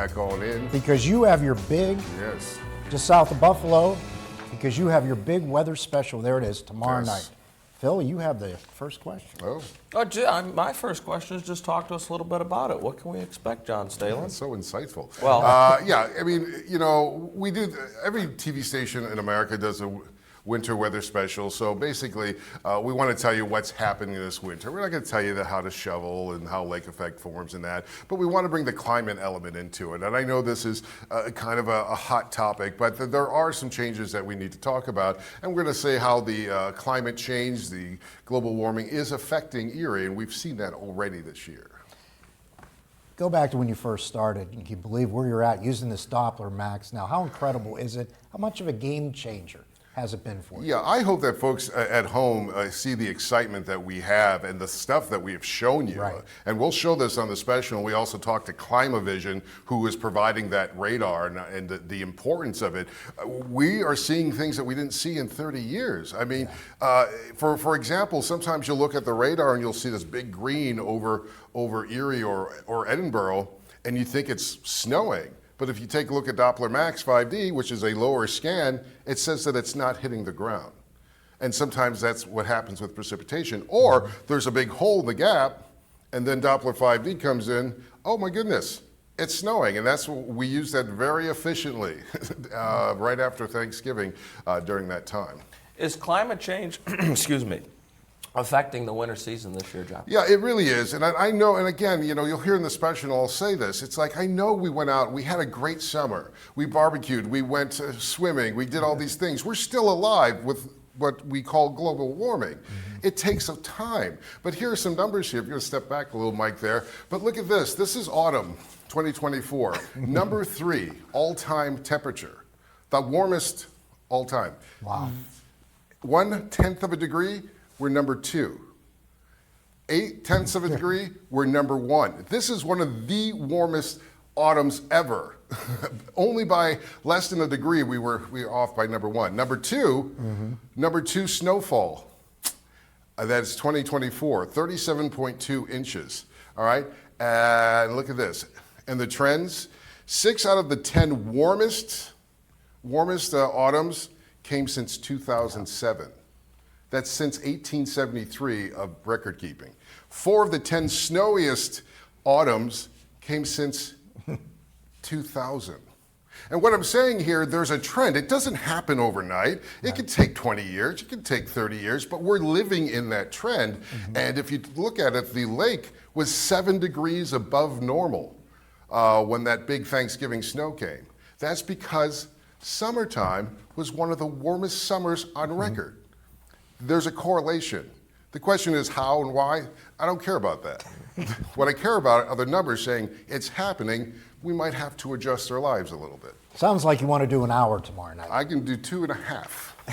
back on in. Because you have your big, Yes. just south of Buffalo, because you have your big weather special. There it is, tomorrow Yes. night. Phil, you have the first question. Oh, My first question is just talk to us a little bit about it. What can we expect, John Stehlin? that's so insightful. Well- yeah, I mean, you know, we do, every TV station in America does a winter weather special. So basically, we want to tell you what's happening this winter. We're not going to tell you how to shovel and how lake effect forms and that, but we want to bring the climate element into it. And I know this is kind of a hot topic, but there are some changes that we need to talk about. And we're going to say how the climate change, the global warming is affecting Erie, and we've seen that already this year. Go back to when you first started. Can you believe where you're at using this Doppler Max now? How incredible is it? How much of a game changer has it been for you? Yeah, I hope that folks at home see the excitement that we have and the stuff that we have shown you. Right. And we'll show this on the special. And we also talked to Climavision, who is providing that radar and the importance of it. We are seeing things that we didn't see in 30 years. I mean, for example, sometimes you'll look at the radar and you'll see this big green over Erie or Edinburgh, and you think it's snowing. But if you take a look at Doppler Max 5D, which is a lower scan, it says that it's not hitting the ground. And sometimes that's what happens with precipitation. Or there's a big hole in the gap, and then Doppler 5D comes in, oh my goodness, it's snowing. And that's what we use that very efficiently right after Thanksgiving during that time. Is climate change, excuse me, affecting the winter season this year, John? Yeah, it really is. And I know, and again, you know, you'll hear in the special, I'll say this, it's like, I know we went out, we had a great summer. We barbecued, we went swimming, we did all these things. We're still alive with what we call global warming. It takes some time. But here are some numbers here. If you're going to step back a little, Mike, there. But look at this. This is autumn 2024. Number 3 all-time temperature. The warmest all-time. Wow. 1/10 of a degree, we're number 2. 8/10 of a degree, we're number 1. This is one of the warmest autumns ever. Only by less than a degree we were off by number 1. Number 2, snowfall. That's 2024, 37.2 inches. All right, and look at this. And the trends: 6 out of the 10 warmest autumns came since 2007. That's since 1873 of record keeping. 4 of the 10 snowiest autumns came since 2000. And what I'm saying here, there's a trend. It doesn't happen overnight. It could take 20 years, it could take 30 years, but we're living in that trend. And if you look at it, the lake was 7 degrees above normal when that big Thanksgiving snow came. That's because summertime was one of the warmest summers on record. There's a correlation. The question is how and why. I don't care about that. What I care about are the numbers saying it's happening. We might have to adjust our lives a little bit. Sounds like you want to do an hour tomorrow night. I can do 2.5.